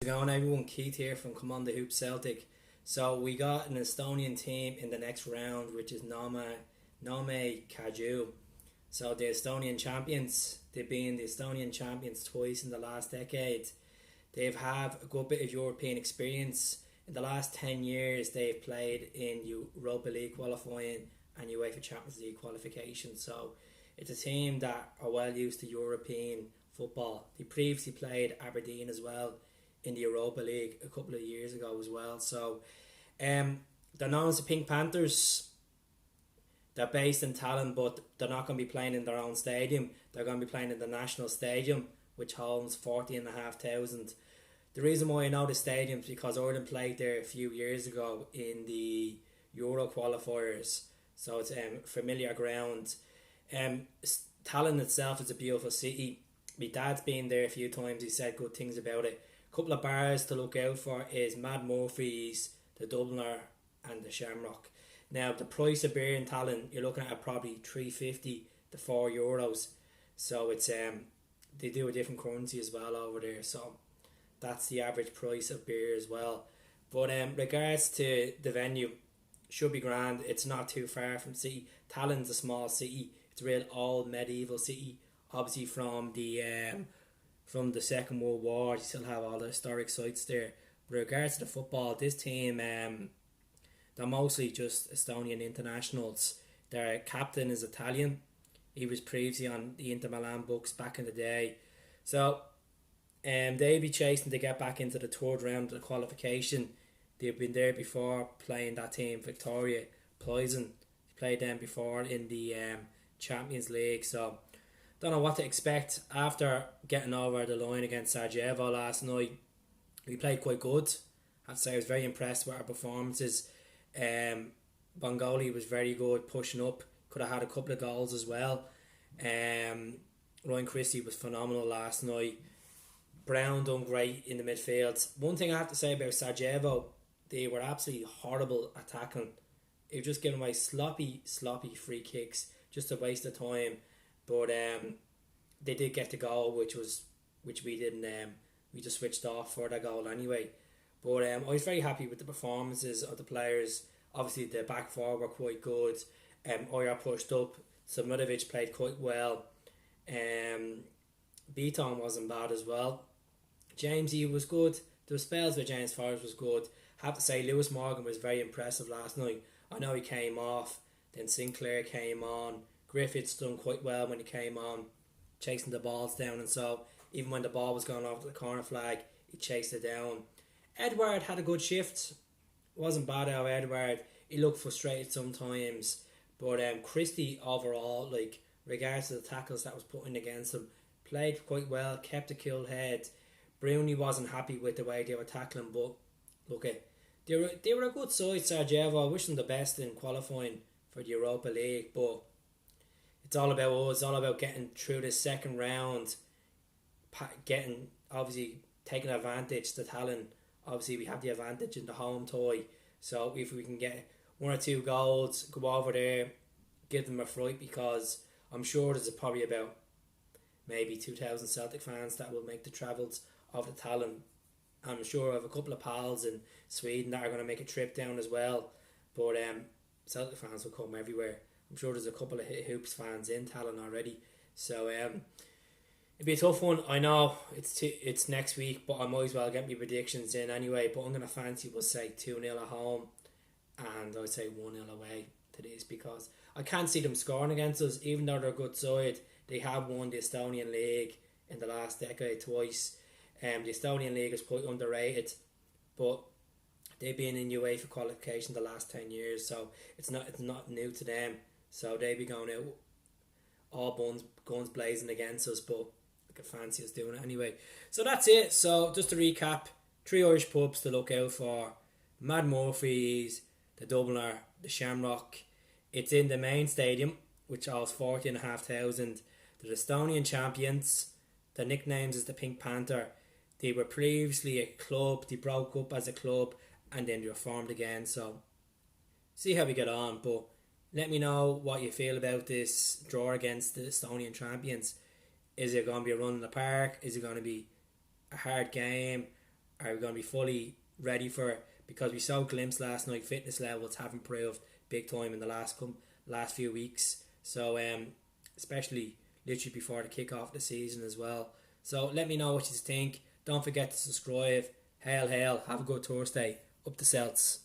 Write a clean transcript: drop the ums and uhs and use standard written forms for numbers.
going, everyone? Keith here from Come On The Hoop Celtic. So we got an Estonian team in the next round, which is nomme kalju. So the Estonian champions, they've been the Estonian champions twice in the last decade. They've have a good bit of European experience. In the last 10 years, they've played in Europa League qualifying and UEFA Champions League qualification. So it's a team that are well used to European football. They previously played Aberdeen as well in the Europa League a couple of years ago as well. So they're known as the Pink Panthers. They're based in Tallinn, but they're not going to be playing in their own stadium. They're going to be playing in the National Stadium, which holds 40,500. The reason why I know the stadium is because Ireland played there a few years ago in the Euro qualifiers. So it's familiar ground. Tallinn itself is a beautiful city. My dad's been there a few times. He said good things about it. A couple of bars to look out for is Mad Murphy's, the Dubliner and the Shamrock. Now the price of beer in Tallinn, you're looking at probably €3.50 to €4. So it's they do a different currency as well over there. So that's the average price of beer as well. But regards to the venue, should be grand. It's not too far from city. Tallinn's a small city. It's a real old medieval city. Obviously from the Second World War, you still have all the historic sites there. But regards to the football, this team, they're mostly just Estonian internationals. Their captain is Italian. He was previously on the Inter Milan books back in the day. So they'll be chasing to get back into the third round of the qualification. They've been there before playing that team, Victoria Poison. Played them before in the Champions League. So don't know what to expect after getting over the line against Sarajevo last night. We played quite good. I have to say I was very impressed with our performances. Bongoli was very good, pushing up. Could have had a couple of goals as well. Ryan Christie was phenomenal last night. Brown done great in the midfield. One thing I have to say about Sarajevo, they were absolutely horrible attacking. They were just giving away sloppy free kicks, just a waste of time. But they did get the goal, which we didn't. We just switched off for that goal anyway. But I was very happy with the performances of the players. Obviously, the back four were quite good. Oyer pushed up. Samudovic played quite well. Beaton wasn't bad as well. Jamesy was good. There were spells where James Forrest was good. I have to say, Lewis Morgan was very impressive last night. I know he came off. Then Sinclair came on. Griffiths done quite well when he came on, chasing the balls down, and so even when the ball was going off the corner flag, he chased it down. Edward had a good shift. Wasn't bad out of Edward. He looked frustrated sometimes, but Christie overall, like regards to the tackles that was put in against him, played quite well, kept a cool head. Bruni wasn't happy with the way they were tackling, but look, they were a good side, Sarajevo. I wish them the best in qualifying for the Europa League, but it's all about us. It's all about getting through the second round, obviously taking advantage to Tallinn. Obviously, we have the advantage in the home tie. So if we can get one or two goals, go over there, give them a fright, because I'm sure there's probably about maybe 2,000 Celtic fans that will make the travels over to Tallinn. I'm sure I have a couple of pals in Sweden that are going to make a trip down as well. But Celtic fans will come everywhere. I'm sure there's a couple of Hoops fans in Tallinn already. So it'd be a tough one. I know it's next week, but I might as well get my predictions in anyway. But I'm going to fancy, we'll say 2-0 at home, and I'd say 1-0 away to this, because I can't see them scoring against us, even though they're a good side. They have won the Estonian League in the last decade twice. The Estonian League is quite underrated, but they've been in UEFA qualification the last 10 years, so it's not new to them. So they'll be going out all guns blazing against us, but I could fancy us doing it anyway. So that's it. So just to recap, 3 Irish pubs to look out for: Mad Murphy's, the Dubliner, the Shamrock. It's in the main stadium, which holds 40,500. The Estonian champions. The nicknames is the Pink Panther. They were previously a club. They broke up as a club, and then they were formed again. So see how we get on. But let me know what you feel about this draw against the Estonian champions. Is it going to be a run in the park? Is it going to be a hard game? are we going to be fully ready for it? Because we saw glimpse last night, fitness levels have improved big time in the last few weeks. So especially literally before the kick off the season as well. So let me know what you think. Don't forget to subscribe. Hail, hail. Have a good Thursday. Up the Celts.